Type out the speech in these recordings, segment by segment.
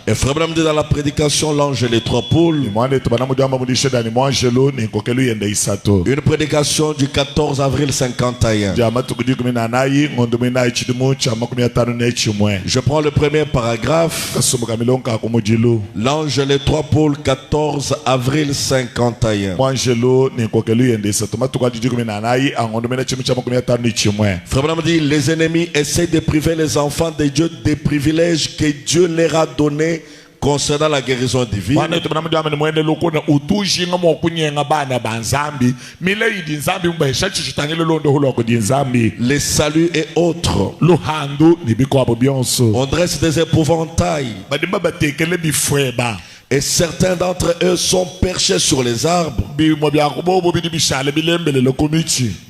Et frère Branham dit dans la prédication l'ange et les trois poules. Une prédication du 14 avril 51. Je prends le premier paragraphe. L'ange et les trois poules, 14 avril 51. Frère Branham dit les ennemis essaient de priver les enfants de Dieu des privilèges que Dieu leur a donnés concernant la guérison divine. Les saluts et autres. On dresse des épouvantails. Et certains d'entre eux sont perchés sur les arbres.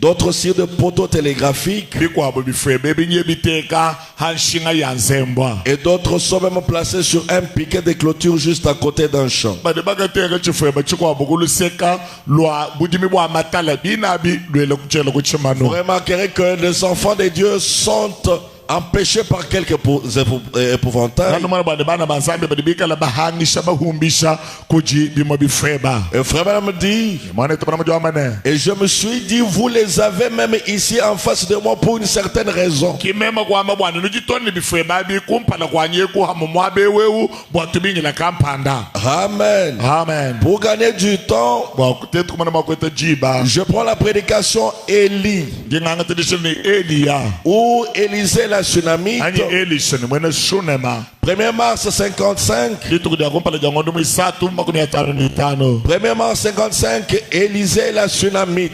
D'autres sur de poteaux télégraphiques. Et d'autres sont même placés sur un piquet de clôture juste à côté d'un champ. Vraiment, vous remarquerez que les enfants de Dieu sont empêché par quelques épouvantails. Et frère me dit, et je me suis dit, vous les avez même ici en face de moi pour une certaine raison. Amen. Amen. Pour gagner du temps, je prends la prédication Élie, où Élisée la Sunamite, 1er mars 55. 1er mars 55, Élisée la Sunamite.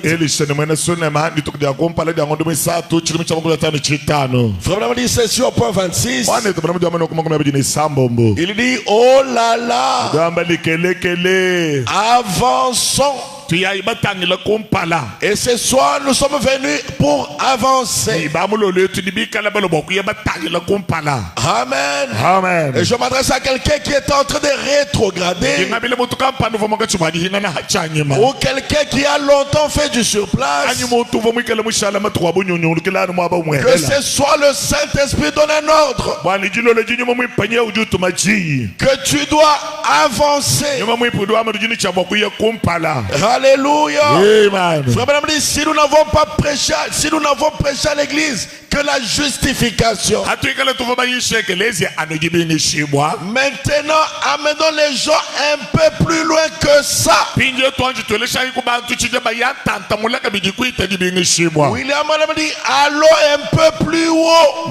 Frère dit c'est au point 26. Il dit oh là là, avançons. Et ce soir nous sommes venus pour avancer. Amen. Amen. Et je m'adresse à quelqu'un qui est en train de rétrograder, ou quelqu'un qui a longtemps fait du surplace. Que ce soit le Saint-Esprit donne un ordre que tu dois avancer. Alléluia. Amen. Frère Branham dit, si nous n'avons pas prêché, si nous n'avons prêché à l'église que la justification, maintenant amenons les gens un peu plus loin que ça. William Branham dit, allons un peu plus haut.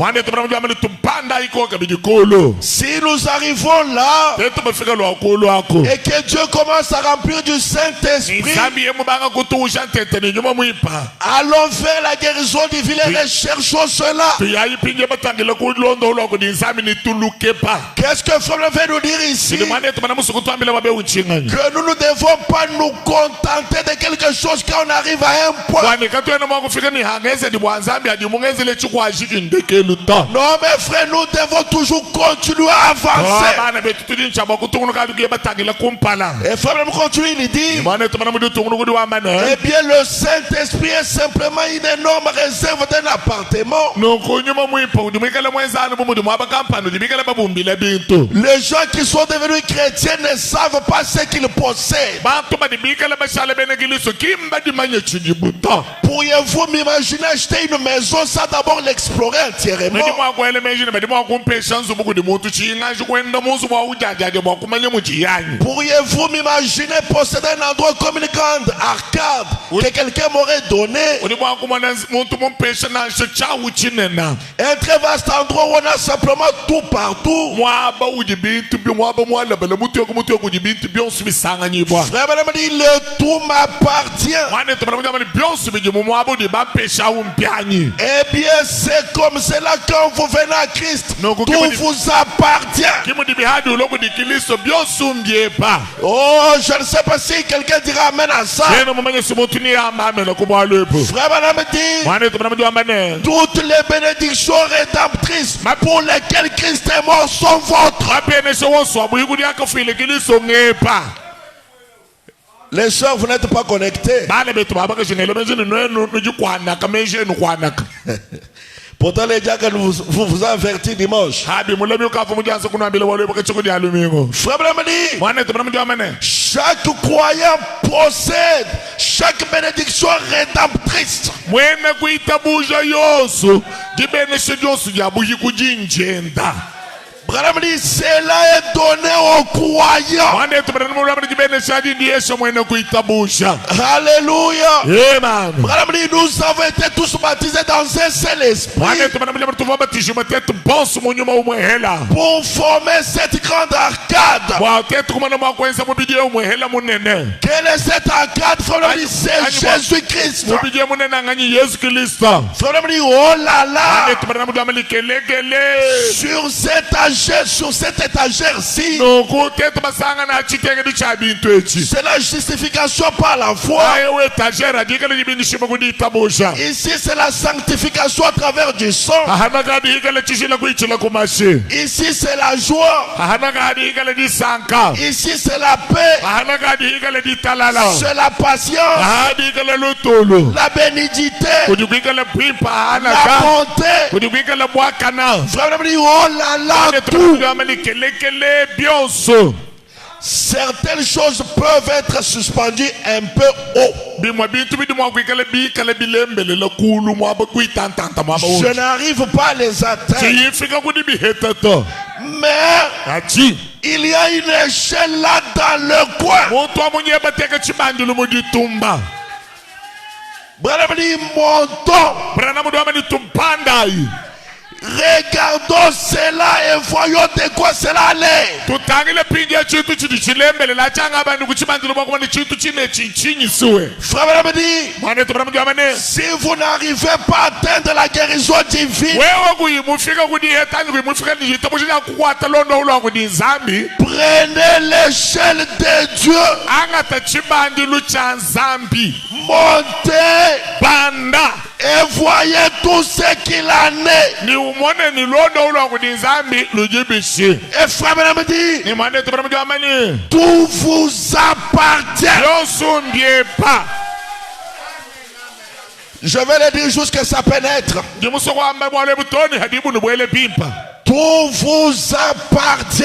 Si nous arrivons là et que Dieu commence à remplir du Saint-Esprit, allons vers la guérison divine et recherchons cela. Qu'est-ce que Frère veut nous dire ici? Que nous ne devons pas nous contenter de quelque chose quand on arrive à un point. Non mais frère, nous devons toujours continuer à avancer. Et Frère continue, il dit, eh bien le Saint-Esprit est simplement une énorme réserve d'un appartement. Les gens qui sont devenus chrétiens ne savent pas ce qu'ils possèdent. Pourriez-vous m'imaginer acheter une maison sans d'abord l'explorer entièrement? Pourriez-vous m'imaginer posséder un endroit comme une grande arcade que quelqu'un m'aurait donné? Un très vaste endroit où on a simplement tout partout. Frère Branham dit, le tout m'appartient. Eh bien c'est comme cela quand vous venez à Christ, tout vous appartient. Oh, je ne sais pas si quelqu'un dira amen à ça. Frère Branham dit, toutes les bénédictions rédemptrices pour lesquelles Christ est mort sont vôtres. Les soeurs, vous n'êtes pas connectés. Pourtant les diacres vous avertit dimanche. Frère chaque croyant possède chaque bénédiction rédemptrice. Cela est donné aux croyants. Alléluia. Amen. Nous avons été tous baptisés dans un seul esprit pour former cette grande arcade. Quelle est cette arcade? C'est Jésus-Christ. Oh là là. Sur cette étagère-ci, c'est la justification par la foi. Ici, c'est la sanctification à travers du sang. Ici, c'est la joie. Ici, c'est la paix. C'est la patience. La bénédicité. La bonté. Oh là là, tout. Certaines choses peuvent être suspendues un peu haut. Je n'arrive pas à les atteindre. Mais il y a une échelle là dans le coin. Montons. Regardons cela et voyons de quoi cela allait. Frère me dit, si vous n'arrivez pas à atteindre la guérison divine, prenez l'échelle de Dieu. Montez. Et voyez tout ce qu'il en est. Et frère me dit, tout vous appartient. Je vais le dire jusqu'à ça pénètre. Tout vous appartient.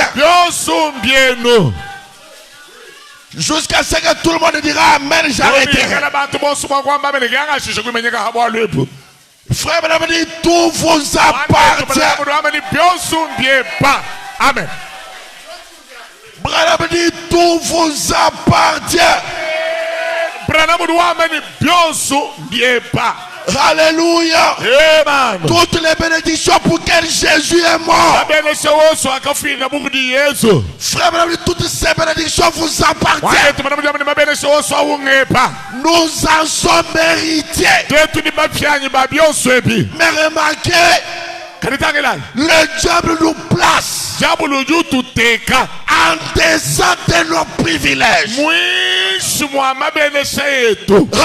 Jusqu'à ce que tout le monde dira Amen, j'arrêterai. Frère, madame, dit tout vous appartient. Amen. Madame, dit tout vous appartient. Alléluia. Amen. Toutes les bénédictions pour lesquelles Jésus est mort. Frère, toutes ces bénédictions vous appartiennent. Nous en sommes héritiers. Mais remarquez, le diable nous place en dessous de nos privilèges.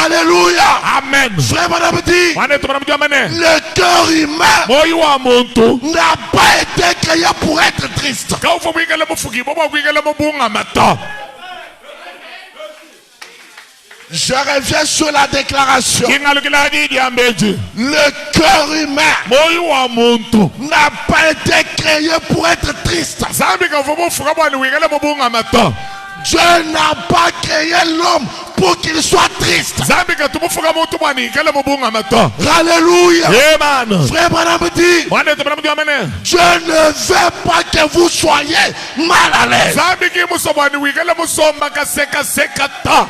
Alléluia. Amen. Frère, madame dit, le cœur humain n'a pas été créé pour être triste. Je reviens sur la déclaration. Le cœur humain n'a pas été créé pour être triste. Dieu n'a pas créé l'homme pour qu'il soit triste. Alléluia. Frère Branham dit, Dieu ne veut pas que vous soyez mal à l'aise.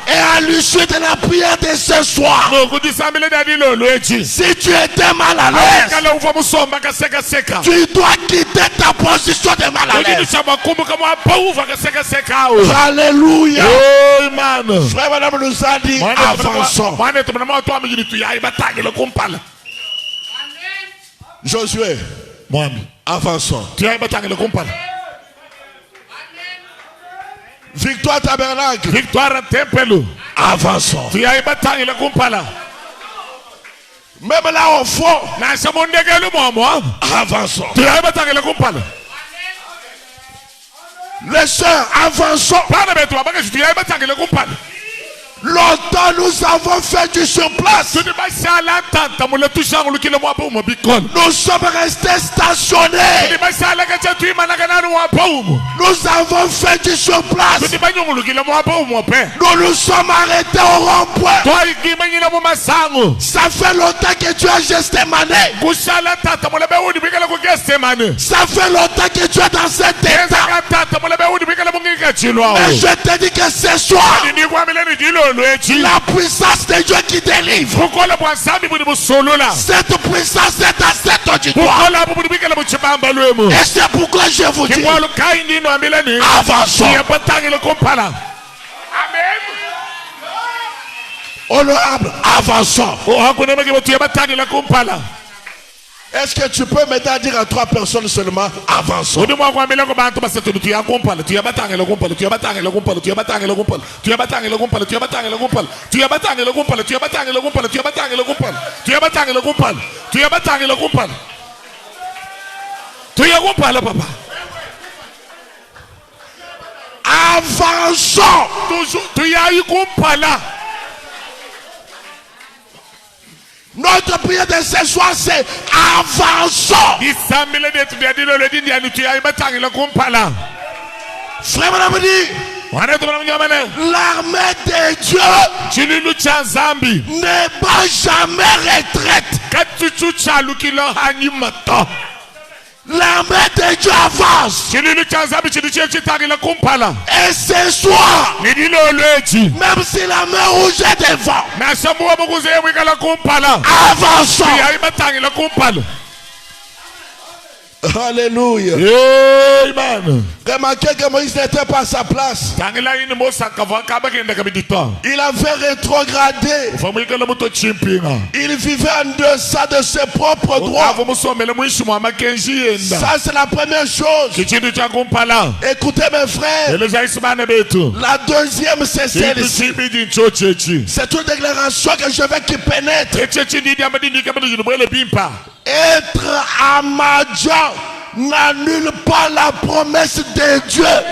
Et à l'issue de la prière de ce soir, si tu étais mal à l'aise, tu dois quitter ta position de mal à l'aise. Alléluia. Amen. Frère madame nous a dit avançons. Josué, avançons. Victoire tabernacle. Victoire temple. Avançons. Même là au fond. Avançons. Les sœurs, avançons. Longtemps nous avons fait du surplace. Nous sommes restés stationnés. Nous avons fait du surplace. Nous nous sommes arrêtés au rond-point. Ça fait longtemps que tu as Gethsémané. Ça fait longtemps que tu es dans cet état. Mais je te dis que ce soir, la puissance de Dieu qui délivre. Cette puissance est à cet auditoire. Et c'est pourquoi je vous dis, avançons. Honorable, avançons. Est-ce que tu peux maintenant dire à 3 personnes seulement, avançons? Avançons. Notre prière de ce soir, c'est avançons. Frère, madame dit, l'armée de Dieu ne bat jamais retraite. L'armée de Dieu avance. Et ce soir, même si la main rouge est devant, avançons. Alléluia. Amen. Remarquez que Moïse n'était pas à sa place. Il avait rétrogradé. Il vivait en deçà de ses propres droits. Ça, c'est la première chose. Écoutez mes frères. La deuxième, c'est celle-ci. C'est une déclaration que je veux qu'il pénètre. Être Amadja n'annule pas la promesse de Dieu.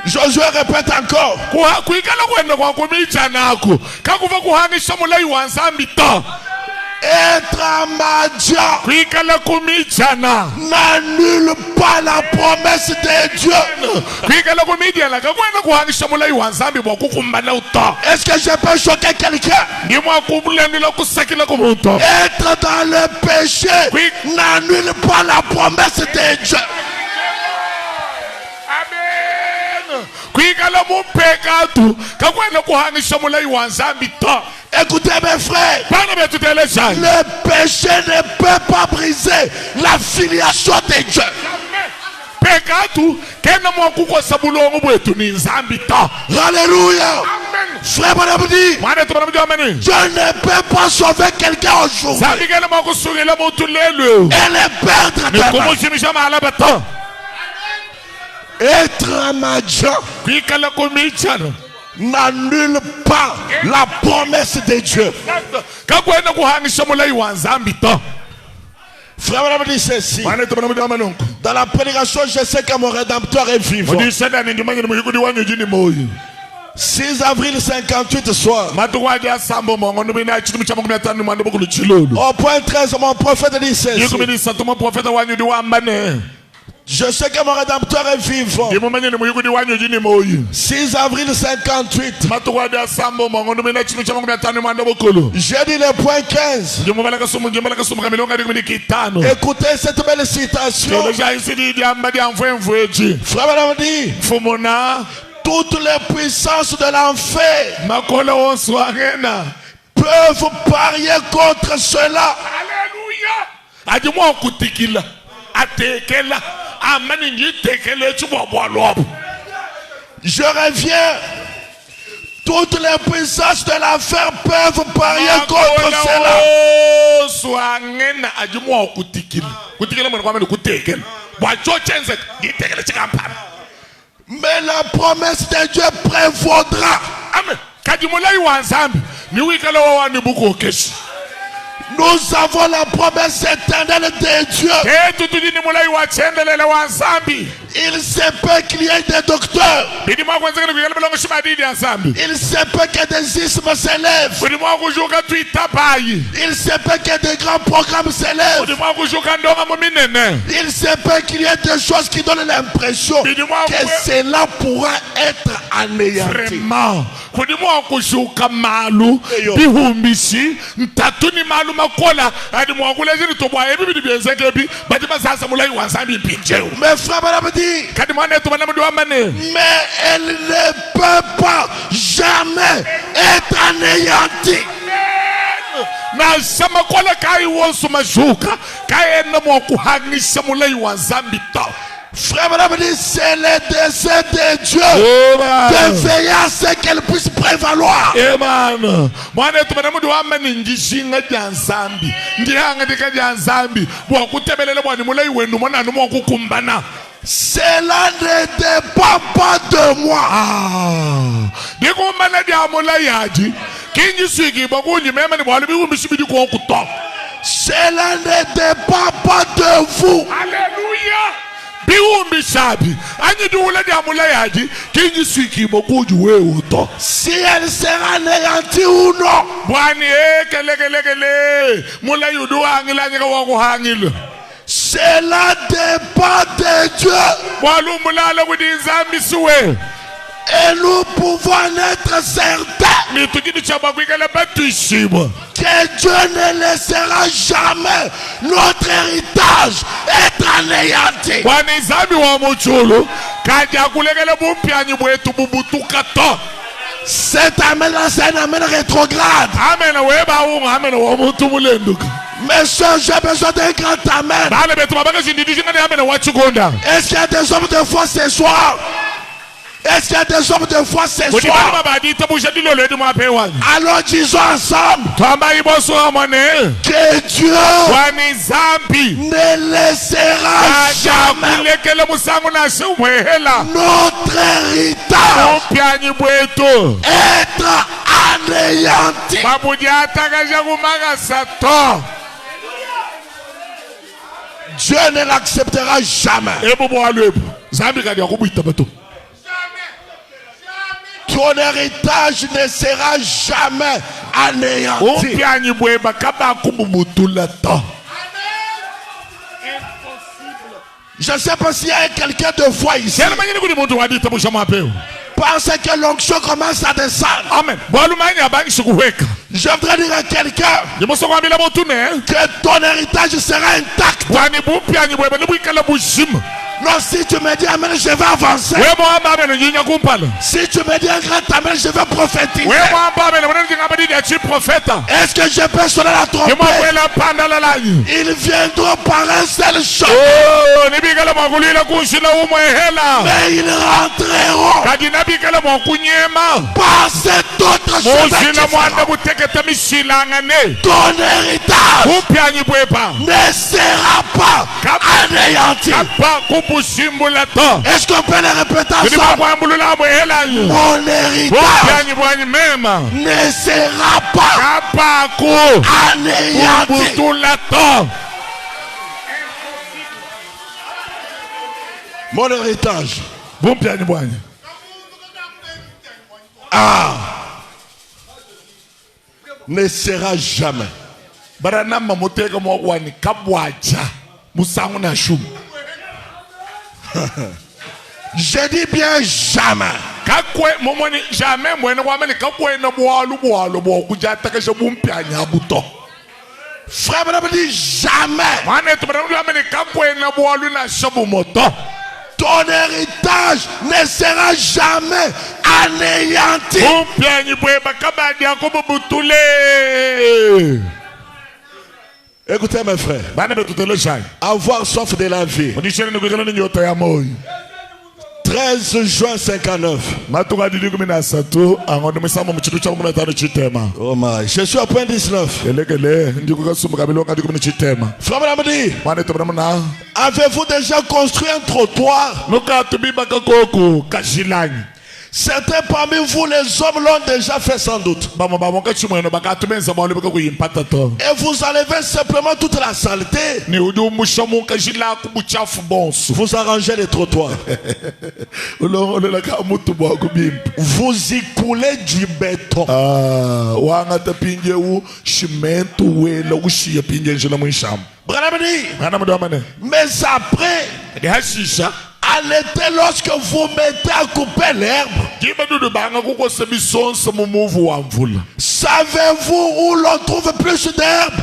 Josué répète encore. Être Amadja n'annule pas la promesse de Dieu. Est-ce que je peux choquer quelqu'un? Être dans le péché n'annule pas la promesse de Dieu. Écoutez mes frères, le péché ne peut pas briser la filiation de Dieu. Alléluia. Frère madame dit, Dieu ne peut pas sauver quelqu'un aujourd'hui et le perdre demain. Être Amadja n'annule pas la promesse de Dieu. Frère, madame dit ceci. Dans la prédication, je sais que mon rédempteur est vivant. 6 avril 58 soir. Au point 13, mon prophète dit ceci. Je sais que mon rédempteur est vivant. 6 avril 58. J'ai dit le point 15. Écoutez cette belle citation. Frère madame dit, toutes les puissances de l'enfer peuvent parier contre cela. Alléluia. Je reviens. Toutes les puissances de l'enfer peuvent parier contre cela. Mais la promesse de Dieu prévaudra. Nous avons la promesse éternelle de Dieu. Il se peut qu'il y ait des docteurs. Il se peut que des ismes s'élèvent. Il se peut que des grands programmes s'élèvent. Il se peut qu'il y ait des choses qui donnent l'impression que cela pourra être anéanti. Mes frères, madame dit, mais elle ne peut pas jamais être anéantie. Frère, madame dit, c'est le dessein de Dieu de veiller à ce qu'elle puisse prévaloir. Cela ne dépend pas de moi. Cela ne dépend pas de vous. Alléluia. Si elle sera anéantie ou non. Cela dépend de Dieu. Et nous pouvons être certains que Dieu ne laissera jamais notre héritage être anéanti. Cet amen-là, c'est un amen rétrograde. Mes soeurs, j'ai besoin d'un grand amen. Est-ce qu'il y a des hommes de foi ce soir? Est-ce qu'il y a des hommes de foi ce soir? Alors disons ensemble que Dieu ne laissera jamais notre héritage être anéanti. Dieu ne l'acceptera jamais. Ton héritage ne sera jamais anéanti. Je ne sais pas s'il y a quelqu'un de foi ici. Parce que l'onction commence à descendre. Amen. Je voudrais dire à quelqu'un que ton héritage sera intact. Non, si tu me dis amen, je vais avancer. Si tu me dis un grand amen, je vais prophétiser. Est-ce que je peux sonner la trompette? Ils viendront par un seul chant. Mais ils rentreront par cet autre chemin. Ton héritage ne sera pas anéanti. Est-ce qu'on peut le répéter ensemble? Mon héritage ne sera pas anéanti. Mon héritage ne sera jamais. Je dis bien jamais. Frère, madame dit jamais. Ton héritage ne sera jamais anéanti. Écoutez mes frères, avoir soif de la vie. 13 juin 59. Oh my. Je suis à point 19. Frère Madame, avez-vous déjà construit un trottoir? Certains parmi vous, les hommes, l'ont déjà fait sans doute. Et vous enlevez simplement toute la saleté. Vous arrangez les trottoirs. Vous y coulez du béton. Mais après, à l'été, lorsque vous mettez à couper l'herbe, savez-vous où l'on trouve plus d'herbe?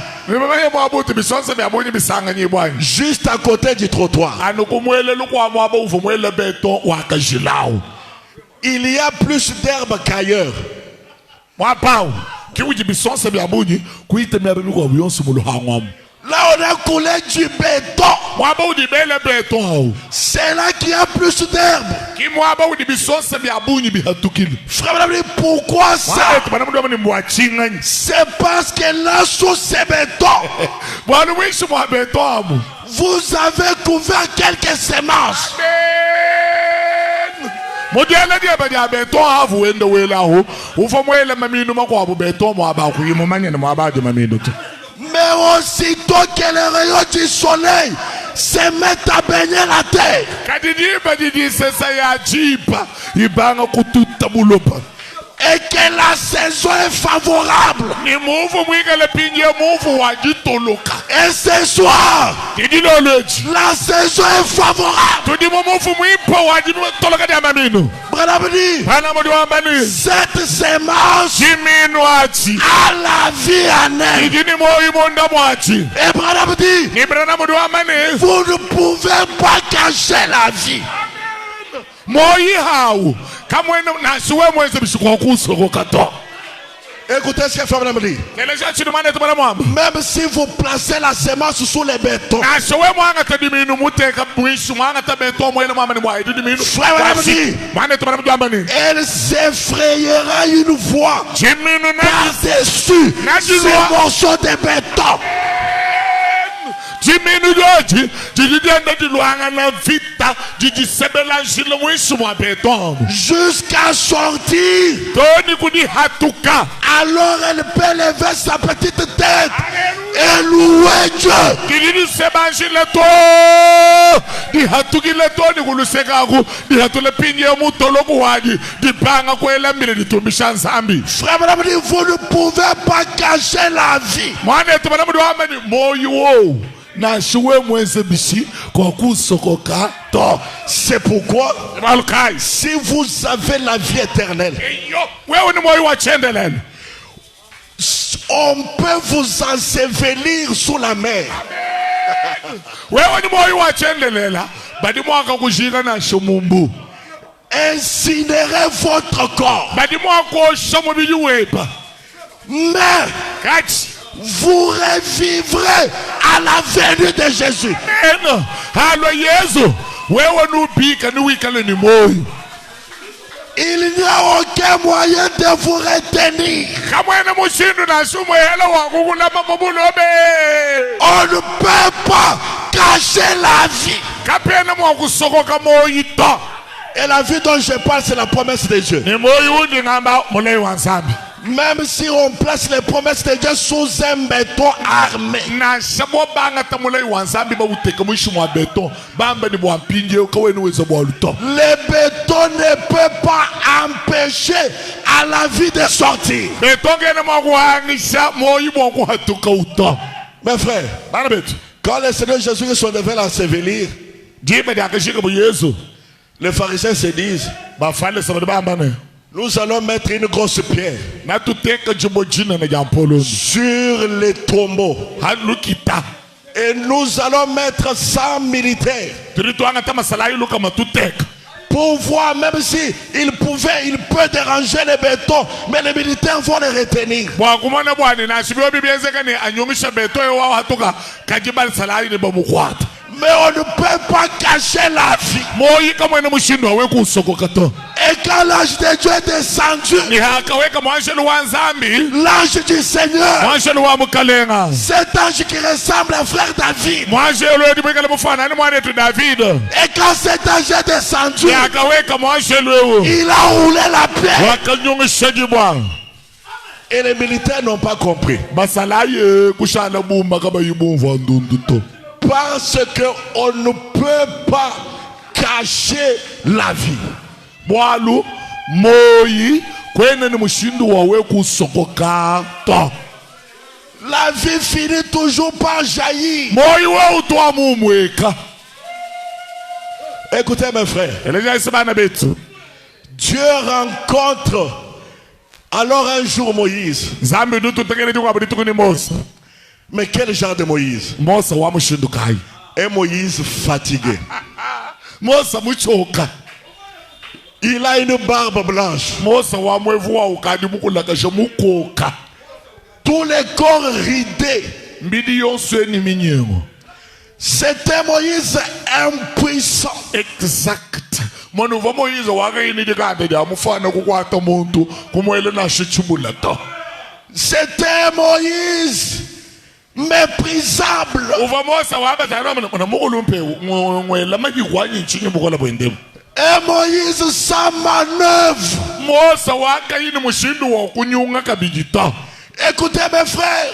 Juste à côté du trottoir. Il y a plus d'herbe qu'ailleurs. Là, on a coulé du béton. C'est là qu'il y a plus d'herbe. Frère, pourquoi ça? C'est parce que là, sous ces bétons, vous avez couvert quelques semences. Mais aussitôt que les rayons du soleil se mettent à baigner la terre, et que la saison est favorable, et ce soir, la saison est favorable. Cette semence a la vie en elle. Et vous ne pouvez pas cacher la vie. Écoutez ce que Frère me dit. Même si vous placez la semence sous les bétons, Frère me dit, elle s'effrayera une fois par-dessus ces morceaux de béton. Jusqu'à sortir, alors elle peut lever sa petite tête et louer Dieu. Frère, vous ne pouvez pas cacher la vie. C'est pourquoi, si vous avez la vie éternelle, on peut vous ensevelir sous la mer. Incinérer votre corps. Mais vous revivrez à la venue de Jésus. Il n'y a aucun moyen de vous retenir. On ne peut pas cacher la vie. Et la vie dont je parle, c'est la promesse de Dieu. Même si on place les promesses de Dieu sous un béton armé, le béton ne peut pas empêcher à la vie de sortir. Mes frères, quand le Seigneur Jésus sont devant l'ensevelir, les pharisiens se disent, nous allons mettre une grosse pierre sur les tombeaux et nous allons mettre 100 militaires pour voir, même si il peut déranger les bétons, mais les militaires vont les retenir. Mais on ne peut pas cacher la vie. Et quand l'ange de Dieu est descendu, l'ange du Seigneur, cet ange qui ressemble à frère David, et quand cet ange est descendu, il a roulé la pierre. Et les militaires n'ont pas compris. Parce qu'on ne peut pas cacher la vie. La vie finit toujours par jaillir. Écoutez mes frères. Dieu rencontre alors un jour Moïse. Mais quel genre de Moïse? Un Moïse fatigué. Il a une barbe blanche. Tous les corps ridés. C'était Moïse impuissant. Exact. C'était Moïse méprisable. Et Moïse sans manœuvre. Écoutez mes frères,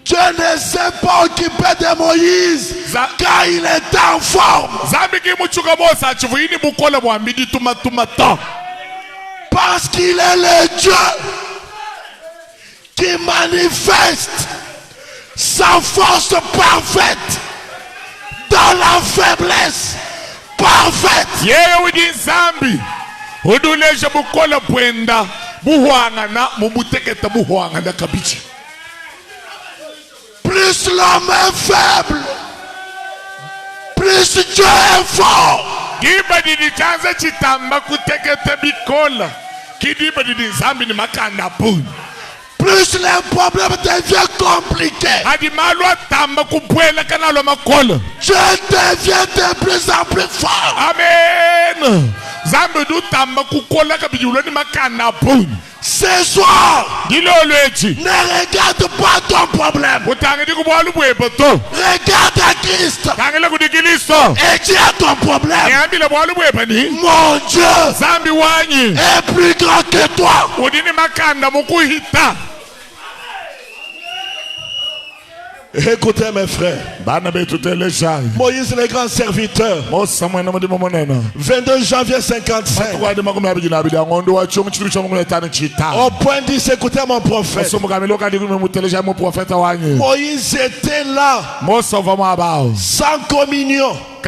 Dieu ne s'est pas occupé de Moïse car il était en forme. Parce qu'il est le Dieu qui manifeste sa force parfaite dans la faiblesse parfaite. Plus l'homme est faible, plus Dieu est fort. Plus les problèmes deviennent compliqués, Dieu devient de plus en plus fort. Amen. Ce soir, ne regarde pas ton problème. Regarde à Christ et dis à ton problème: mon Dieu est plus grand que toi. Écoutez mes frères, Moïse le grand serviteur, 22 janvier 55, au point 10, écoutez mon prophète. Moïse était là sans communion. Et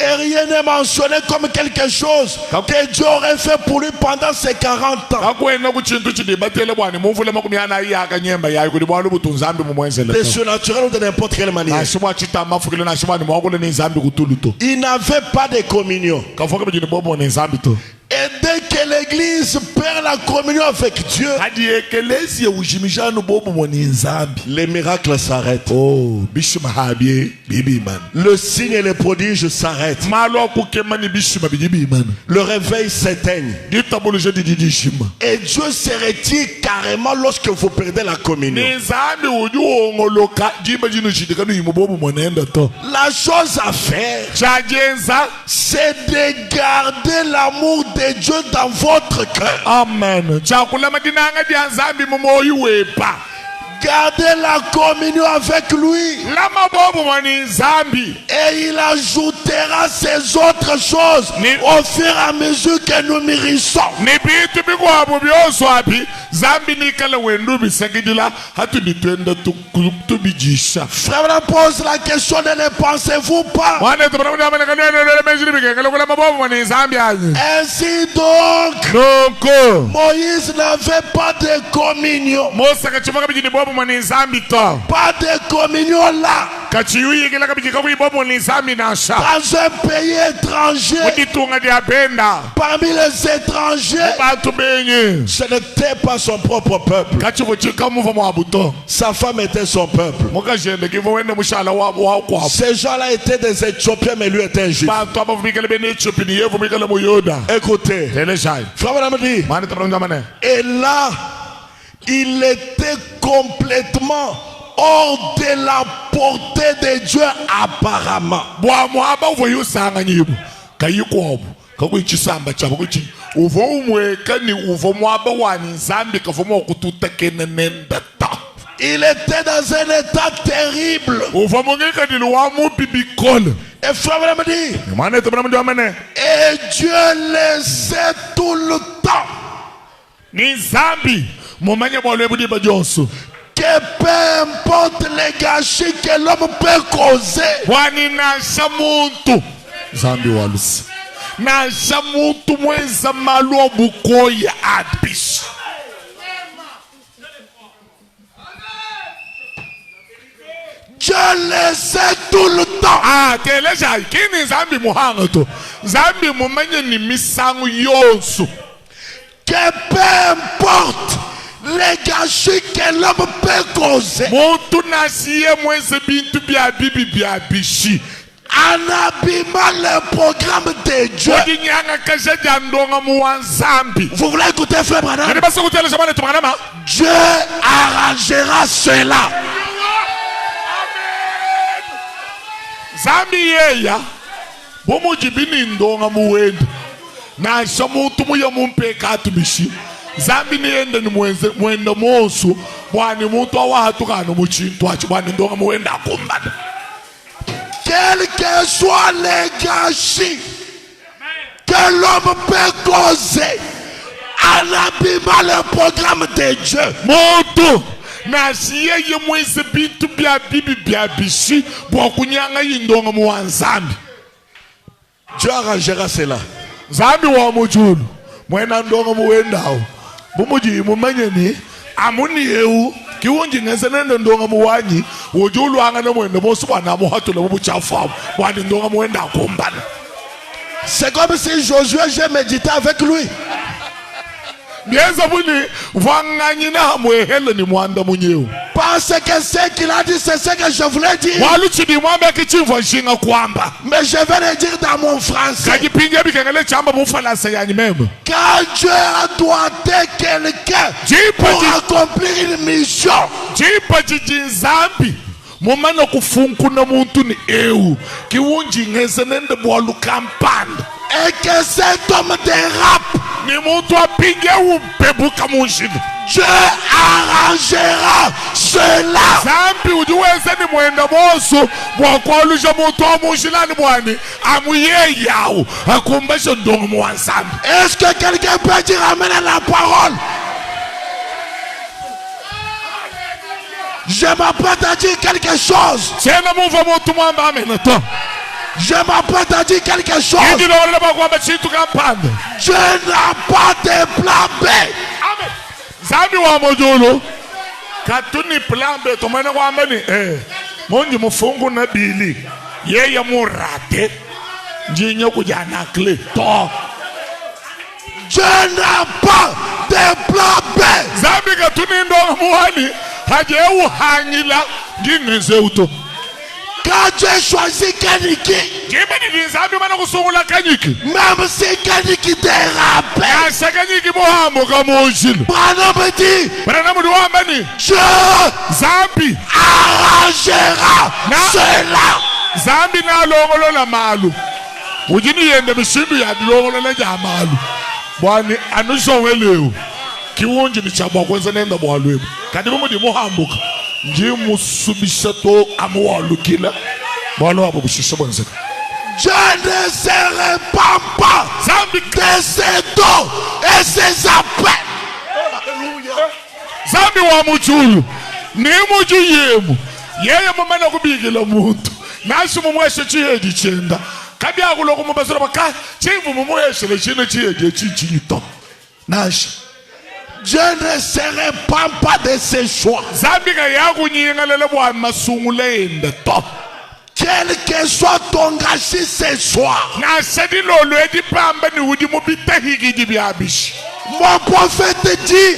rien n'est mentionné comme quelque chose que Dieu aurait fait pour lui pendant ses 40 ans. C'est surnaturel ou de n'importe quelle manière. Il n'avait pas de communion. Et dès que l'église perd la communion avec Dieu, les miracles s'arrêtent. Le signe et les prodiges s'arrêtent. Le réveil s'éteigne. Et Dieu se retire carrément lorsque vous perdez la communion. La chose à faire, c'est de garder l'amour de Dieu dans votre cœur. Amen. Gardez la communion avec lui. Et il ajoutera ces autres choses au fur et à mesure que nous mûrissons. Frère, pose la question, ne pensez-vous pas? Ainsi donc, Moïse n'avait pas de communion. Pas de communion là. dans un pays étranger, parmi les étrangers, ce n'était pas son propre peuple. Sa femme était son peuple. Ces gens-là étaient des Éthiopiens, mais lui était un juif. Écoutez, frère me dit, et là, il était complètement hors de la portée de Dieu apparemment. Il était dans un état terrible. Et frère me dit, et Dieu le sait tout le temps, que peu importe les gâchis que l'homme peut causer, Dieu le sait tout le temps. Que peu importe les gâchis que l'homme peut causer, en abîmant le programme de Dieu. Vous voulez écouter frère Branham? Dieu arrangera cela. Zambi yeya bomujibini ndonga muwenda na shamuntu muya mumpeka atubishi zambi niende ni mwenda monsu bwani muntu awahatukana mu kintu achi bwani ndonga muwenda akumbana. Quel que soit les gâchis que l'homme peut causer en abîmant le programme de Dieu, Montu na siye mweze bintu bya bibi bya bishi bwa kunyanga yindonga mu wanzambi. Dieu arrangera cela. Zambi wa mujulu mwena ndonga muwendao bumuji mumanyeni amuni eu kiwunji ngeze nende ndonga muwanyi ujulu anga na mwenda bosu bana muhatula bubuchafa bwani ndonga muwenda akumbana. C'est comme si Josué, j'ai médité avec lui. Parce que ce qu'il a dit, c'est ce que je voulais dire. Mais je vais le dire dans mon français. Quand Dieu a doigté quelqu'un pour accomplir une mission, mumana kufunkuna muntu ni eu kiwunji ngeze nende bwalu kampanda et que cet homme dérape, ni muntu apige upebuka munjini. Dieu arrangera cela. Zambi ujiweze ni mwenda mosu bwakwaluja muntu wa munjilani bwani amuye yao akumbasho ndongo mwanzambi. Est-ce que quelqu'un peut dire amen à la parole? Je m'apprête à dire quelque chose. Je m'apprête à dire quelque chose. Dieu n'a pas de plan B. Zambi wa mojolo katuni plan B tomene kwa mbani monji mufungu na bili yeye murate njinyo kujana kle to. Dieu n'a pas de plan B. Zambi katuni ndo muhani hajewu hangila gineze uto. Quand Dieu choisit Kaniki, même si Kaniki dérape, Branham dit, Dieu arrangera cela. Zambi na longolo la malu ujini yende mishindu ya longolo la jamalu bwani anusoweleu kiwunji ni chabwa kwenza nenda bwalwebu kadi mumudi muhambuka nji musubisha to amuwalukila bwalo wabo bushisha bwanzeka. Je ne se répand pas de ses dons et ses appels. Zambi wa mujulu ni muju yemu yeye mumana kubigila muntu nashi mumweshe chiheji chenda kabi akuloko mubasura baka chivu mumweshe le chine chiheji chichito nashi Dieu ne se répand pas de ses choix. Quel que soit ton gâchis ce soir, mon prophète dit,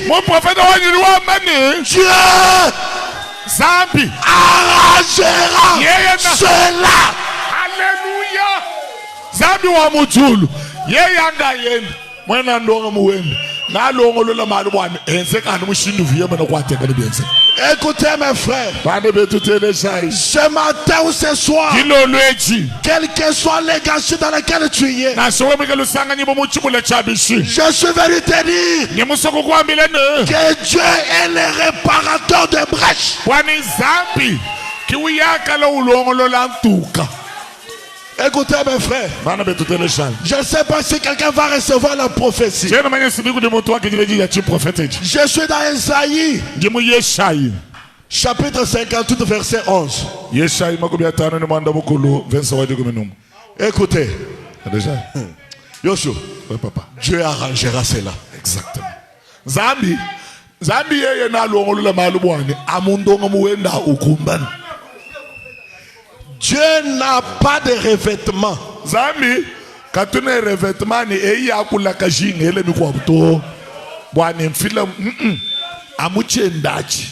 Dieu arrangera cela. Alléluia. Zambi wa mutulu. Yanga yen. Mwena ndonga muwende. Nalongolola malubwane. Enseka mushindu viye bana kwateka ne biense. Écoutez mes frères, ce matin ou ce soir, quel que soit les gâchis dans lesquels tu y es, je suis venu te dire que Dieu est le réparateur de brèches. Écoutez mes frères, je ne sais pas si quelqu'un va recevoir la prophétie. Je suis dans Esaïe, chapitre 58, verset 11. Écoutez, Yoshua, Dieu arrangera cela. Exactement. Zambi yeye na longolola malubwane amundonga muwenda ukumbana. Dieu n'a pas de revêtement. Zambi katune revêtement ni eyi akula kajinga ele mikwabuto bwane mfila amuchendachi.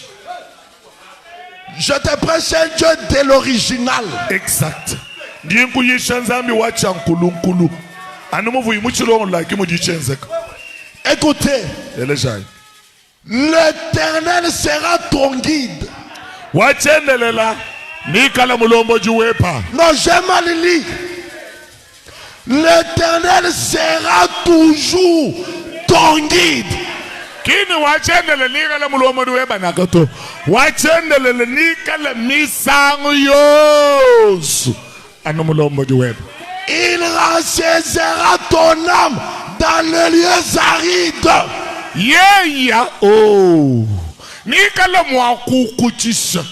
Je te prêche un Dieu de l'original. Exact. Ndiye nkuyisha Nzambi wacha nkulunkulu. Anomuvu imuchilo like imujichenzeka. Écoutez. L'Éternel sera ton guide. Wachendelela. Non, j'ai mal lu. L'Éternel sera toujours ton guide. Kini wachendele nikala mulomo weba nakato. Wachendele nikala misangu yosu. Ano mulomo weba. Il rassasiera ton âme dans les lieux arides. Yeah. Oh. Nikala mwakukuchisha.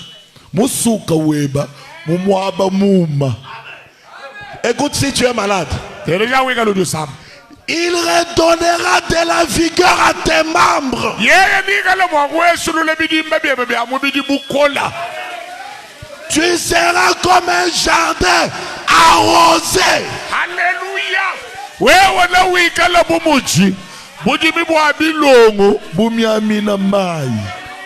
Musuka weba, mumwaba muma. Écoute, si tu es malade, il redonnera de la vigueur à tes membres. Tu seras comme un jardin arrosé. Alléluia.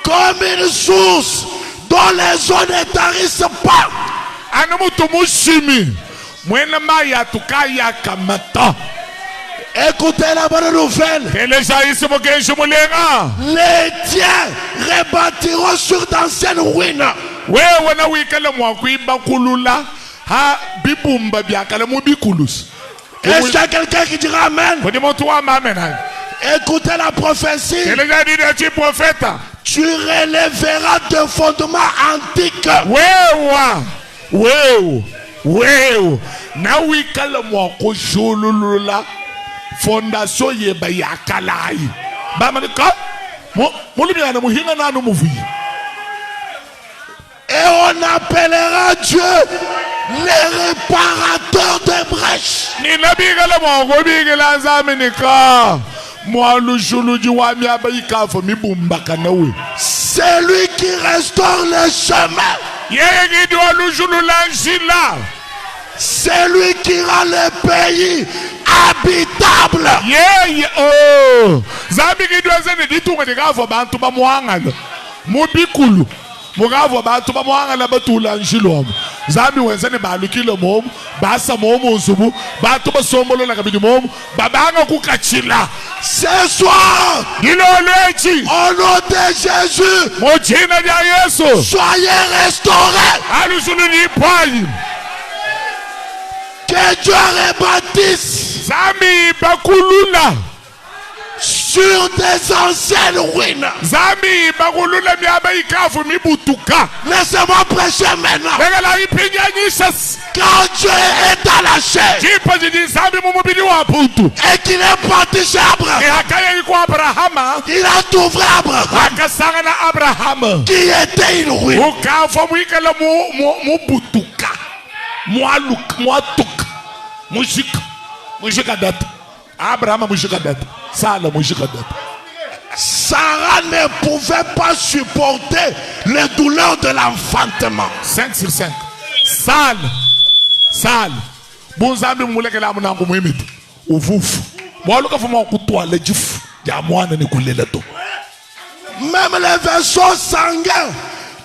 Comme une source dont les eaux ne tarissent pas. Écoutez la bonne nouvelle. Les tiens rebâtiront sur d'anciennes ruines. Est-ce qu'il y a quelqu'un qui dira Amen? Écoutez la prophétie. Tu relèveras de fondements antiques. Fondation yeba yakalai. Et on appellera Dieu le réparateur des brèches. C'est lui qui restaure le chemin. C'est lui qui rend le pays habitable. Mugavo bantu bamuhangala batula njilom Zambi wenzene balukile mom basa momo nzubu bantu basombolola kabidi mom babanga kukachila. Ce soir, au nom de Jésus, soyez restaurés. Que Dieu rebâtisse Zambi bakulula sur des anciennes ruines. Zambi bakulula miaba ikafu mibutuka. Laissez-moi prêcher maintenant. Quand Dieu est dans la chair et qu'il est parti chez Abraham, il a trouvé Abraham qui était une ruine. Sarah ne pouvait pas supporter les douleurs de l'enfantement. 5 sur 5. Sale. Bonzambi mulekela munangu muhimiti. Uvufu. Mwaluka fuma kutoa lejifu. Ya mwana ni kulela to. Même les vaisseaux sanguins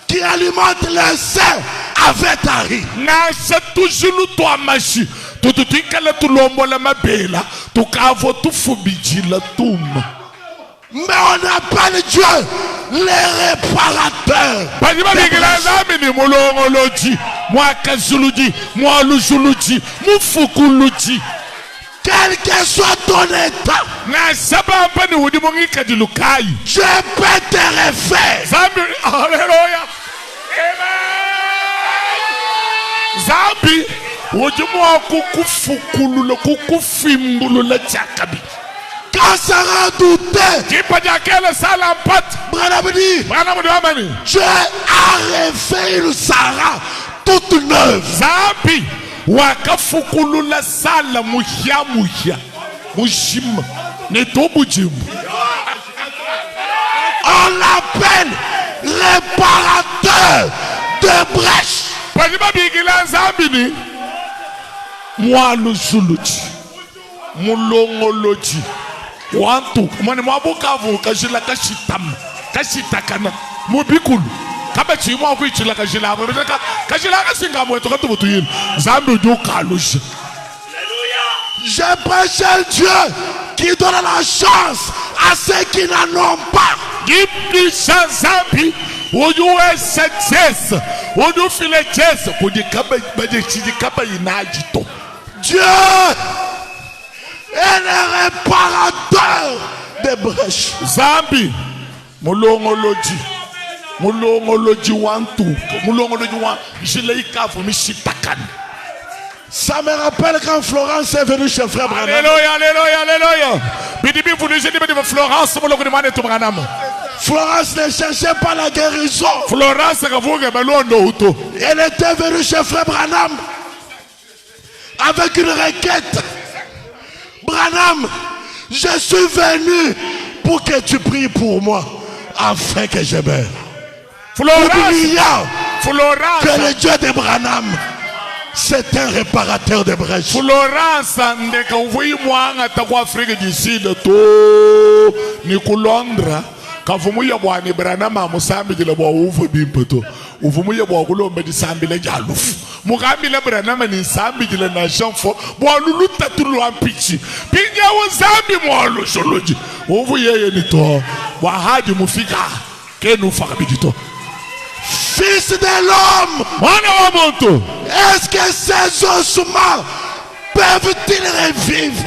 qui alimentent le sein avaient tari. Na se toujours toi machi. Tututikala tulombola mabela. Tukavo tufubijila tum. Mais on appelle Dieu les réparateurs. Quel que soit ton état, Dieu peut te refaire. Alléluia. Zambi, ujimwa kukufukulula kukufimbulula chakabi. Quand Sarah doutait, Branham dit, Dieu a refait une Sarah toute neuve. Zambi, wakafukulula sala muhia mushima netobujim. On l'appelle réparateur de brèches. Pajima bigila Zambi ni mwalusuluji mulongoloji. Wantu mwana mwabukavu kashila kashitakana mubikulu kaba chimwa kuichila kashila kashila kasinga mweto katubutu yini Zambi du kalusha. J'ai prêché Dieu qui donne la chance à ceux qui n'en ont pas. Give chance Zambi ujuwe success uju file chance kujikaba kujikaba inajito. Dieu est le réparateur des brèches. Zambi mulongoloji wantu mulongoloji wa jileikafu mishitakana. Ça me rappelle quand Florence est venue chez Frère Branham. Alléluia. Bidibi funishe di bidibi Florence mulongoni mane tu Branham. Florence ne cherchait pas la guérison. Florence kavuga belondo uto. Elle était venue chez Frère Branham avec une requête. Branham, je suis venu pour que tu pries pour moi afin que je meure. Oubliant que le Dieu de Branham, c'est un réparateur de brèches. Florence ndeka uvuyi mwanga takwa Afrika du Sud to ni ku Londra kavumuya bwani Branham amusambi dile bwa uvu bimpoto uvumuya bwa kulombe disambile jalufu mukambile Branham ni sambi dile na chanfo bwa luluta tulu ampichi pinja wazambi mwalo soloji uvu yeye ni to bwa haji mufika kenu fakabidito. Fils de l'homme, est-ce que ces ossements peuvent-ils revivre?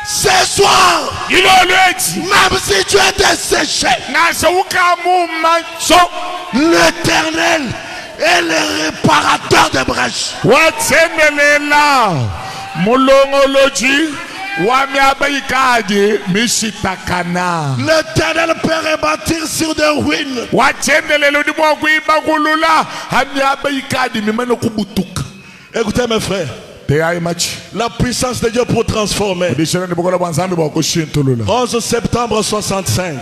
Ce soir, même si tu es desséché, l'Éternel est le réparateur des brèches. L'Éternel peut rebâtir sur des ruines. Écoutez mes frères, la puissance de Dieu pour transformer. 11 septembre 65.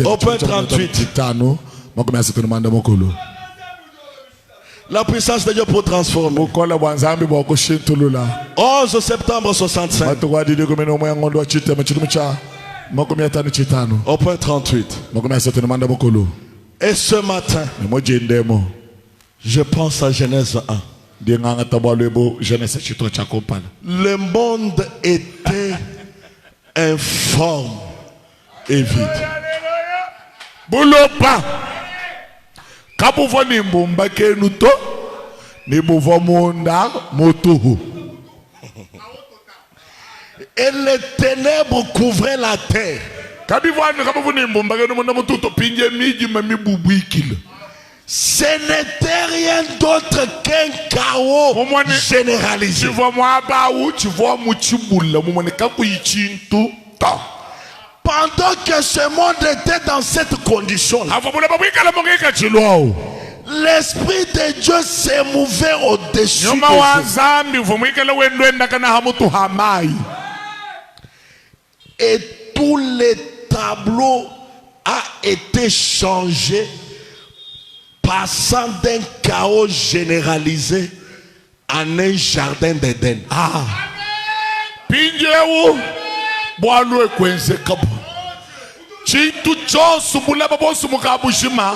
Au point 38. La puissance de Dieu pour transformer. 11 septembre 65. Au point 38. Et ce matin, je pense à Genèse 1. Le monde était informe et vide. Kabuvo ni mbumba kenuto ni buvo munda motuhu. Et les ténèbres couvraient la terre. Kabuvo ni mbumba kenu munda motuto pinje miji mami bubuikile. Ce n'était rien d'autre qu'un chaos généralisé. Tu vois moi baou, tu vois muchibula, mumone kakuyichintu ta. Pendant que ce monde était dans cette condition-là, l'Esprit de Dieu s'est mouvé au-dessus nyuma wa nzambi vumwikele wendwenda kana hamutu hamai et tous les tableaux a été changé, passant d'un chaos généralisé en un jardin d'Éden. pinjewu bwalwe kwenze kabu chintu chonse bulaba bonse mukabushima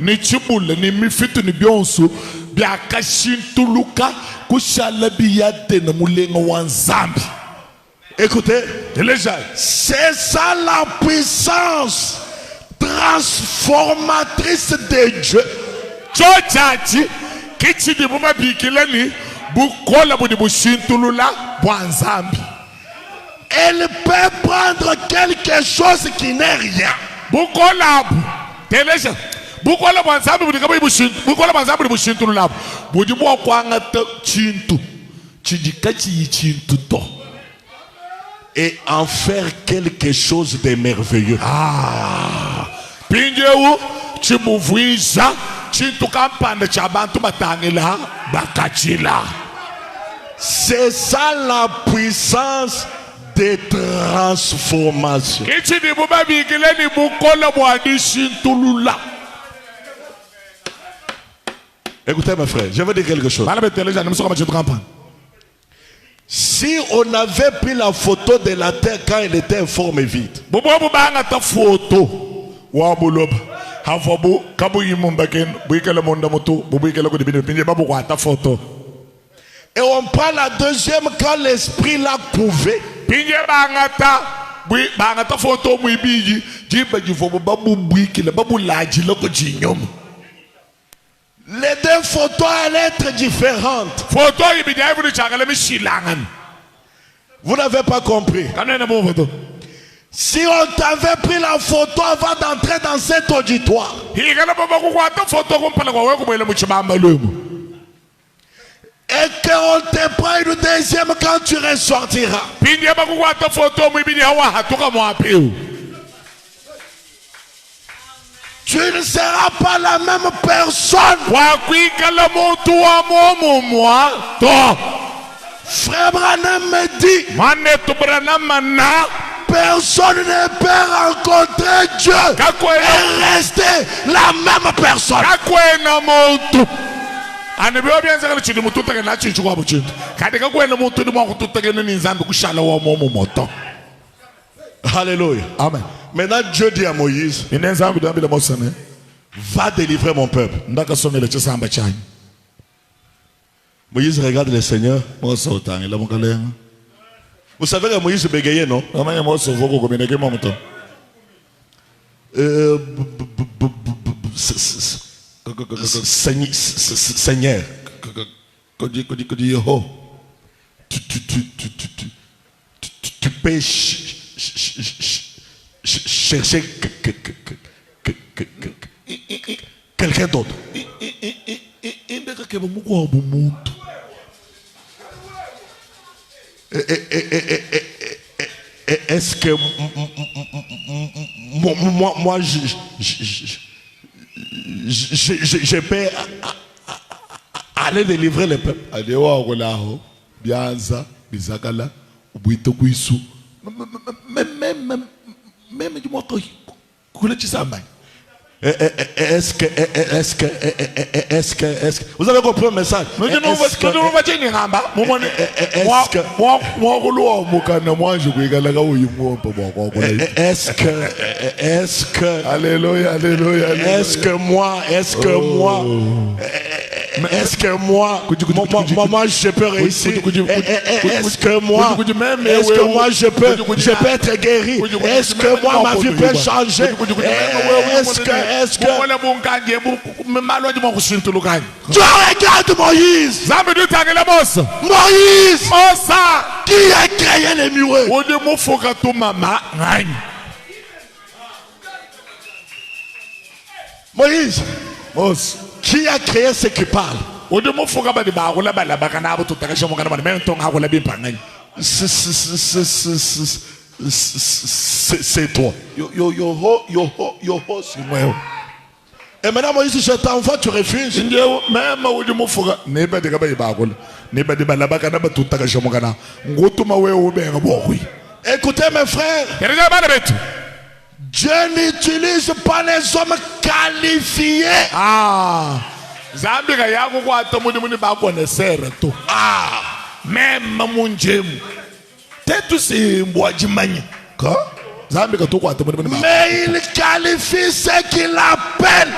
ni chibule ni mifitu ni byonso byakashintuluka kushala biyate na mulengo wa nzambi. Écoutez, Déjà, c'est ça la puissance transformatrice de Dieu. chochachi kichidi bumabikileni bukola budi bushintulula bwa nzambi. Elle peut prendre quelque chose qui n'est rien. Bukola bu telesha bukola bwa nzambi budi kaba ibushintu bukola bwa nzambi bushintulula budi bwa kwanga chintu chijikachi yichintu to Et en faire quelque chose de merveilleux. pinjewu chimuvuisha chintu kampande cha bantu batangila bakachila. C'est ça la puissance de transformation. Kichidi bumabikileni bukola bwa dishintulula. Écoutez mes frères, je vais dire quelque chose. Bala beteleja nimsoka machitu kampande. Si on avait pris la photo de la terre quand elle était informe et vide, Bubu banga ta photo wa buloba havobu kabu yimumbaken buikele monda mutu bubuikele ko dibine pinje babu kwa ta photo et on prend la deuxième quand l'esprit l'a couvé, pinje banga ta photo mu ibiji jiba jifobu babu buikele babu laji loko jinyom. les deux photos allaient être différentes. Photo ibiji ayi chakale mishilangan. Vous n'avez pas compris. Kanene bo photo. Si on t'avait pris la photo avant d'entrer dans cet auditoire, Higala baba ko kwa ta photo ko mpala kwa wewe ko bele mu chibamba lemu. et qu'on te prend une deuxième quand tu ressortiras, Pinje ba ko kwa ta photo mu ibiji hawa hatuka mu apeu. tu ne seras pas la même personne. Wa kuikala mutu wa momo mwa to. Frère Branham me dit, Mane tubrana mana personne ne peut rencontrer Dieu et rester la même personne. kakwena muntu anibyo byenza chidi mutu take na chichu kwa buchintu kati kakwena muntu ni mwa kututake ni nzambi kushala wa momo moto. Alléluia. Amen. Maintenant Dieu dit à Moïse, Ine nzambi dambile mosane va délivrer mon peuple. ndaka sonele chisamba chanyi. Moïse regarde le Seigneur. Moso utangila mukalenga. Vous savez que Moïse bégayait, non? Amanye moso voko komineke moto. Seigneur, Kodi Yeho. tu peux chercher quelqu'un d'autre. Indeka keba mukwa bumuntu. Est-ce que moi je peux aller délivrer le peuple? Adewa kulaho byanza bizakala ubuito kuisu. Meme jumwako kule chisamba. Est-ce que vous avez compris le message? Alléluia, alléluia, est-ce que moi je peux réussir? Est-ce que moi je peux être guéri? Est-ce que moi ma vie peut changer? Dieu regarde Moïse. Moïse qui a créé les murets. Moïse qui a créé ce qui parle. C'est toi. Et maintenant Moïse, je t'envoie, tu refuses. Même au mofuga neba de gaba ibagol neba de balaba kana batuta ka shomogana ngotuma we obenga bokwi. Écoutez mes frères, Dieu n'utilise pas les hommes qualifiés. Zambi ka yako kwa tamuni muni ba connaisseur to. Même munjemu. Tetu si mbwajimanya. Ka? Zambi ka to kwa tamuni muni ba. Mais il qualifie ceux qu'il appelle.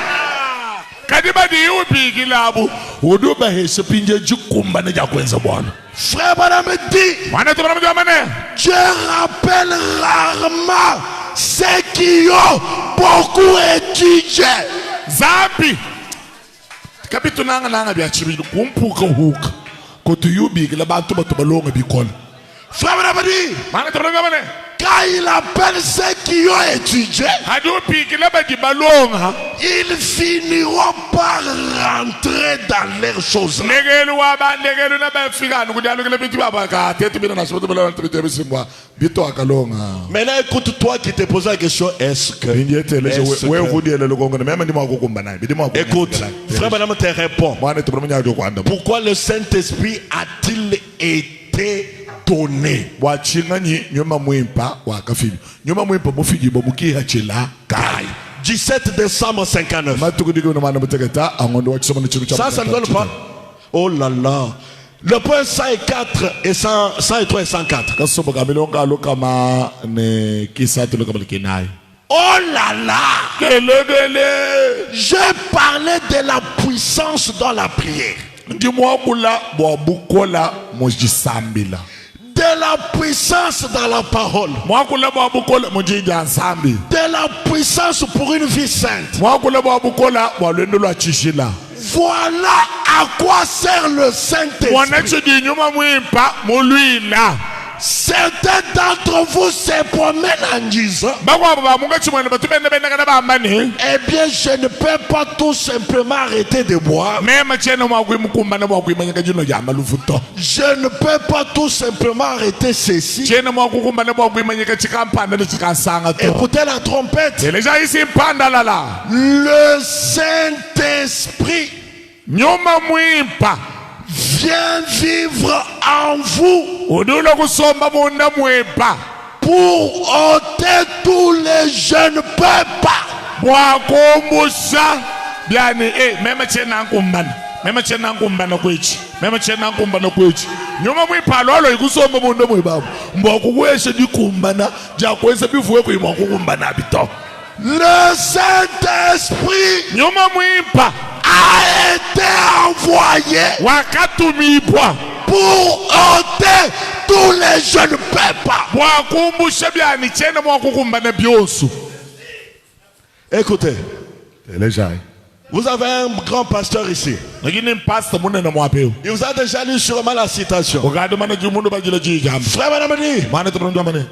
Kadiba di ubi kilabu. Oduba hese pinje jukumba na jakwenza bwana. Frère Branham dit, Dieu rappelle rarement ceux qui ont beaucoup étudié. Zambi. Kapitu nanga bia chibi kumpuka huka. Kotu yubi kila bantu batubalonga bikola. Frère Branham dit, quand il appelle ceux qui ont étudié, ils finiront par rentrer dans leurs choses. Maintenant, écoute-toi qui te pose la question, est-ce que... Écoute, frère Branham te répond. Pourquoi le Saint-Esprit a-t-il été donné? 17 décembre 59. Ça ne donne pas. Oh là là. Le point 104 et 103 et 104. Oh là là. Je parlais de la puissance dans la prière. De la puissance dans la parole. De la puissance pour une vie sainte. Voilà à quoi sert le Saint-Esprit. Certains d'entre vous se promènent en disant, eh bien je ne peux pas tout simplement arrêter de boire. Je ne peux pas tout simplement arrêter ceci. Écoutez la trompette. Le Saint-Esprit viens vivre en vous pour ôter tous les jeunes peuples. Le Saint-Esprit a été envoyé pour ôter tous les jeunes peuples. Écoutez, vous avez un grand pasteur ici. Il vous a déjà lu sûrement la citation. Frère Manamadi,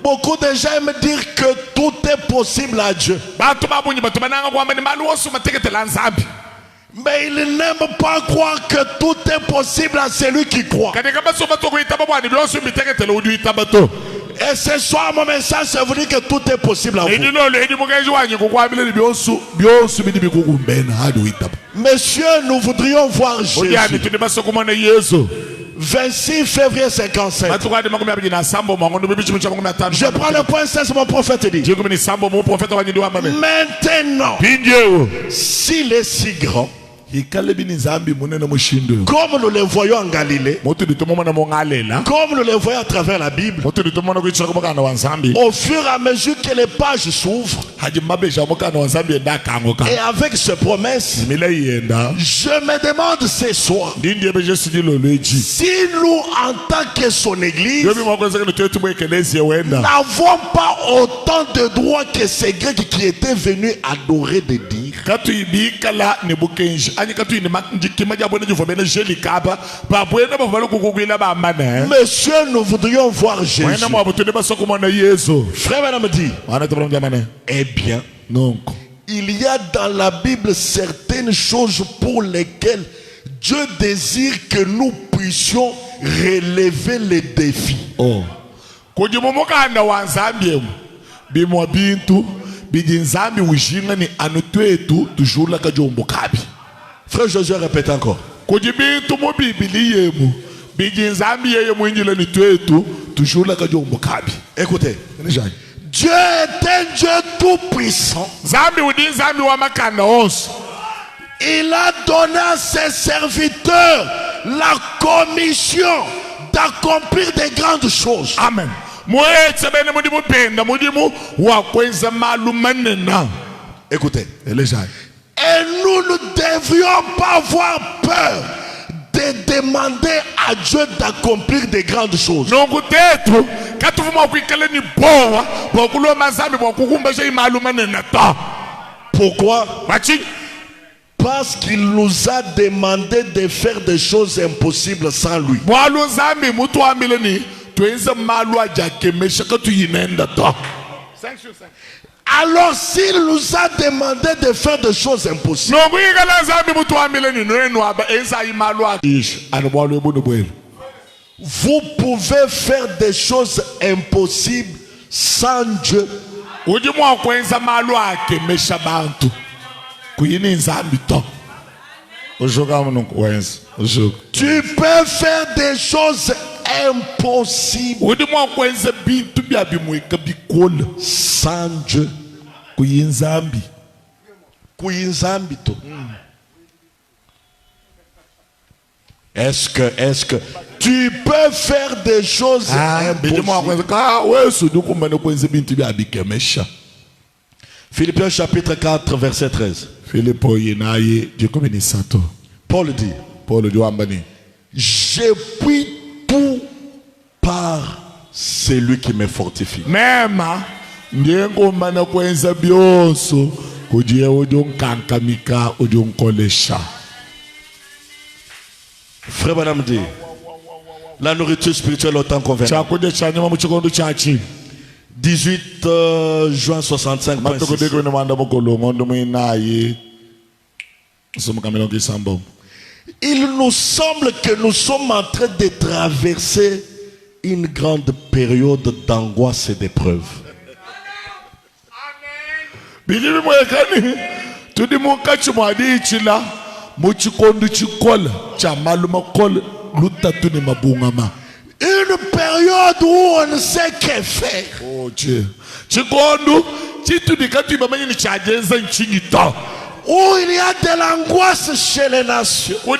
beaucoup de gens aiment dire que tout est possible à Dieu. Mais il n'aime pas croire que tout est possible à celui qui croit. Et ce soir, mon message, c'est vous dire que tout est possible à vous. Messieurs, nous voudrions voir Jésus. 26 février 57. Je prends le point 16, mon prophète dit. Maintenant, s'il est si grand, comme nous le voyons en Galilée, comme nous le voyons à travers la Bible, au fur et à mesure que les pages s'ouvrent, et avec ce promesse, je me demande ce soir, si nous en tant que son église n'avons pas autant de droits que ces Grecs qui étaient venus adorer de dire. Monsieur, nous voudrions voir Jésus. Frère Branham dit, eh bien, il y a dans la Bible certaines choses pour lesquelles Dieu désire que nous puissions relever les défis. bijinzambi ujinga ni anutwetu toujours la kajombo kabi. Frère Josué répète encore. Kujibintu mu bibili yemu bijinzambi yeye mwinjile ni twetu toujours la kajombo kabi. Écoutez. Dieu est un Dieu tout puissant. Zambi udi zambi wa makanda onso. Il a donné à ses serviteurs la commission d'accomplir des grandes choses. Amen. Écoutez. Et nous ne devrions pas avoir peur de demander à Dieu d'accomplir des grandes choses. Pourquoi? Parce qu'il nous a demandé de faire des choses impossibles sans lui. Alors s'il nous a demandé de faire des choses impossibles, vous pouvez faire des choses impossibles sans Dieu. Tu peux faire des choses impossibles sans Dieu. Est-ce que tu peux faire des choses impossibles? Philippiens chapitre 4 verset 13. Paul dit, je puis tout par celui qui me fortifie. Frère Madame dit, la nourriture spirituelle autant convaincante. 18 juin 65. Il nous semble que nous sommes en train de traverser une grande période d'angoisse et d'épreuve. Une période où on ne sait que faire. Oh Dieu. Où il y a de l'angoisse chez les nations. Où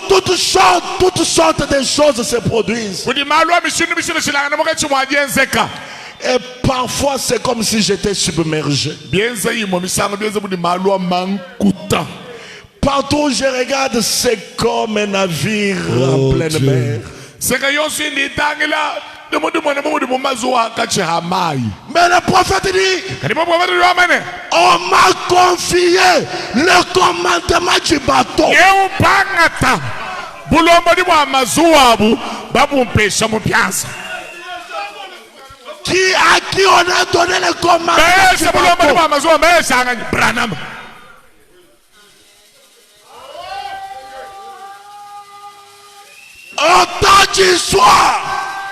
toutes sortes de choses se produisent. Et parfois c'est comme si j'étais submergé. Partout où je regarde, c'est comme un navire en pleine mer. Mais le prophète dit, on m'a confié le commandement du bateau. À qui on a donné le commandement du bateau? Au temps du soir,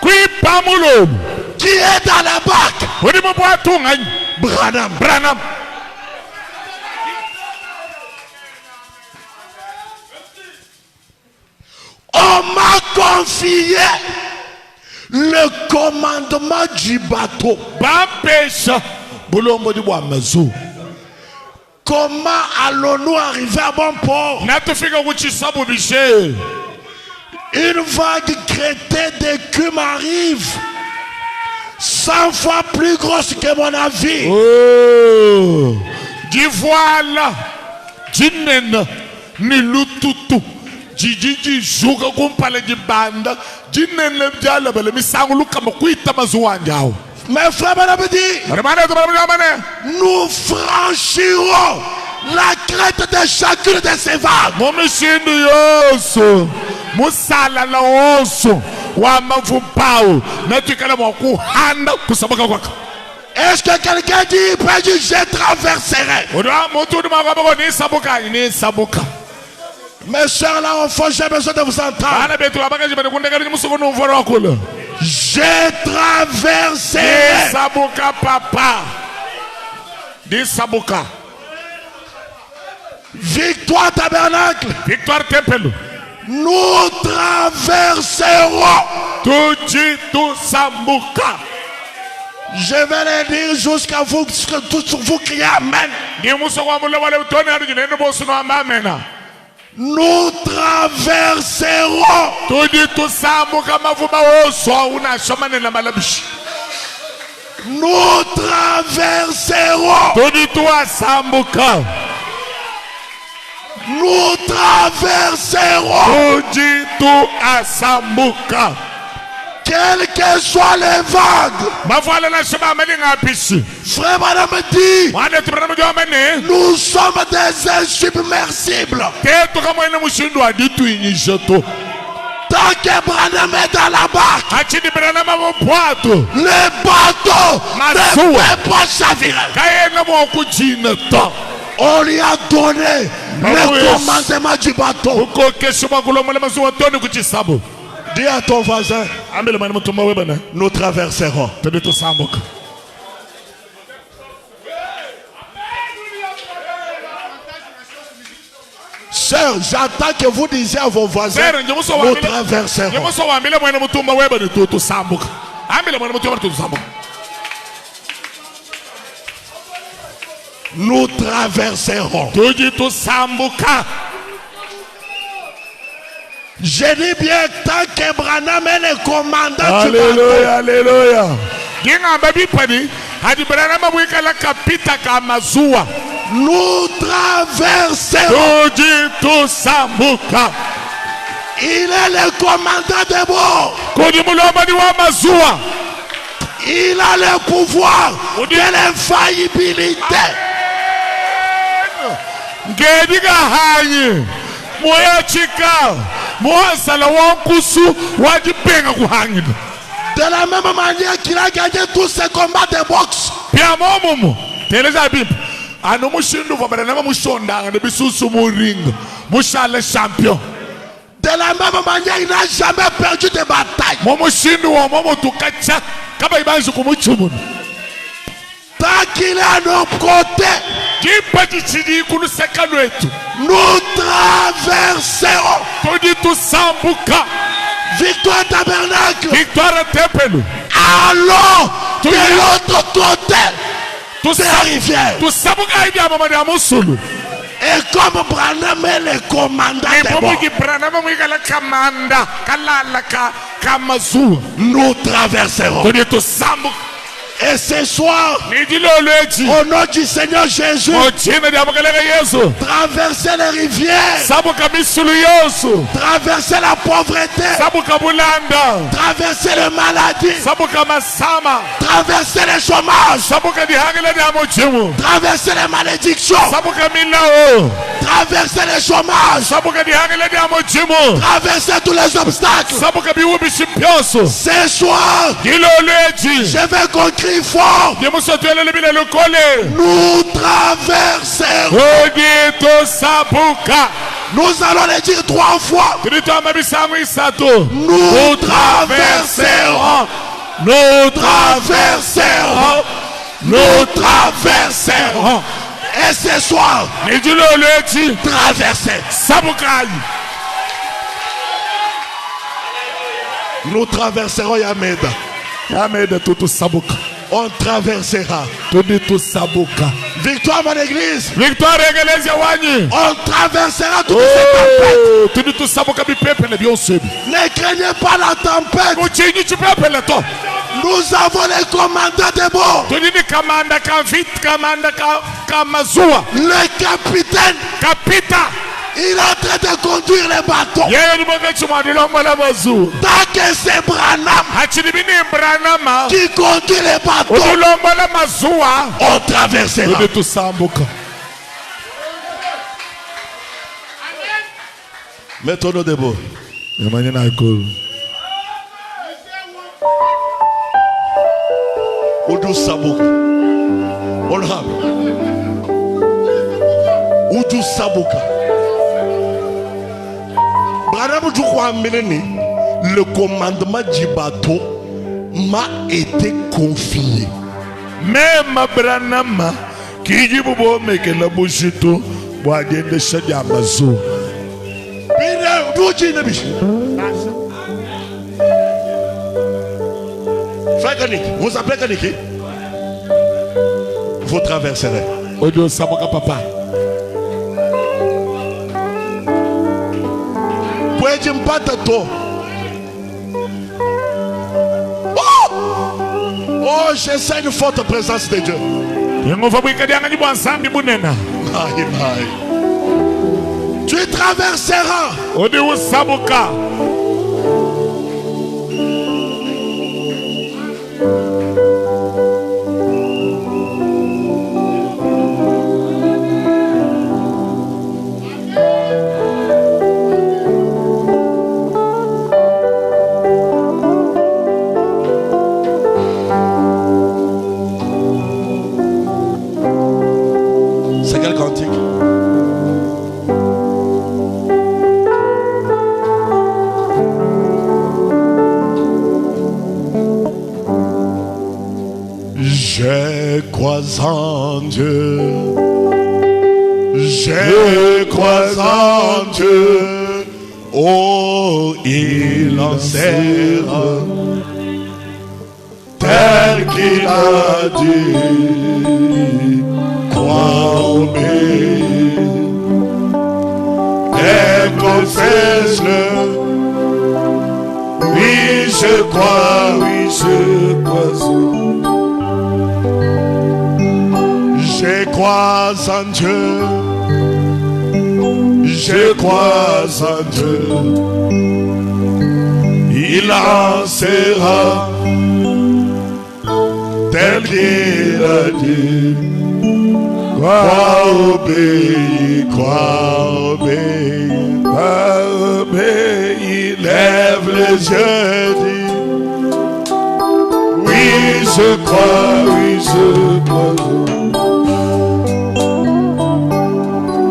qui est dans la barque? Branham. On m'a confié le commandement du bateau. Comment allons-nous arriver à bon port? Une vague crétée d'écume arrive, 100 fois plus grosse que mon avis. Oh, du voilà, jinena, ni lututu, jijiji juga kumpale jibanda, jinena jala bale misangu kama kuita mazuanjao. Mes frères, madame dit, nous franchirons la crête de chacune de ces vagues. Musala la oso wa mavupao na tukala mwaku handa kusabaka kwaka. Est-ce que quelqu'un dit je traverserai? Mes soeurs là enfants, j'ai besoin de vous entendre. Je Je traverserai. Disabuka papa. Disabuka. Victoire tabernacle. Victoire temple. Nous traverserons. Tuji tu sambuka. Je vais le dire jusqu'à vous, que tous vous criez Amen. Nous traverserons. Nous traverserons. Nous traverserons. Quelles que soient les vagues. Frère madame dit, nous sommes des insubmersibles. Tant que Branham est dans la barque, le bateau ne peut pas chavirer. On lui a donné le commandement du bateau. Dis à ton voisin, nous traverserons. Sœur, j'attends que vous disiez à vos voisins, nous traverserons. Nous traverserons. Je dis bien, tant que Branham est le commandant du bateau. Alléluia. Nous traverserons. Il est le commandant de bord. Il a le pouvoir de l'infaillibilité. De la même manière qu'il a gagné tous ses combats de boxe. De la même manière, il n'a jamais perdu de bataille. Tant qu'il est à nos côtés, nous traverserons. Victoire tabernacle. Allons de l'autre côté de la rivière. Et comme Branham est le commandant de bord, nous traverserons. Et ce soir, au nom du Seigneur Jésus, traverser les rivières, traverser la pauvreté, traverser les maladies, traverser le chômage, traverser les malédictions, traverser le chômage, traverser tous les obstacles. Ce soir, je vais conclure fort. Nous traverserons. Nous allons le dire 3 fois. Nous traverserons. Nous traverserons. Nous traverserons. Et ce soir, traverser. Nous traverserons Yameda. Yameda tutu sabuka. On traversera. Victoire mon église. Victoire église wanyi. On traversera toutes ces tempêtes. Ne craignez pas la tempête. Nous avons les commandants de bord. Le capitaine. Il est en train de conduire les bateaux. Tant que c'est Branham qui conduit les bateaux, on traversera. Mettons-nous debout. Udu Sabuka. Honorable. Udu Sabuka. Le commandement du bateau m'a été confié. Même Branham, qui dit bon, mais que la bouchito, boit de chadi Amazon. Frère Kanik, vous appelez Kaniki? Vous traverserez. Odio Samoka Papa. Pouvez-vous me battre toi? Oh, je sens une forte présence de Dieu. Tu traverseras. C'est quel cantique? Je crois en Dieu, je crois en Dieu, oh il en sera, tel qu'il a dit, crois en lui, et confesse-le, oui je crois, je crois en Dieu, je crois en Dieu, il en sera tel qu'il a dit, crois obéis, lève les yeux, dis, oui je crois,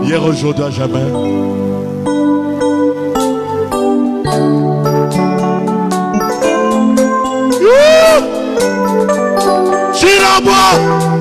hier, aujourd'hui, à jamais. Chirabo!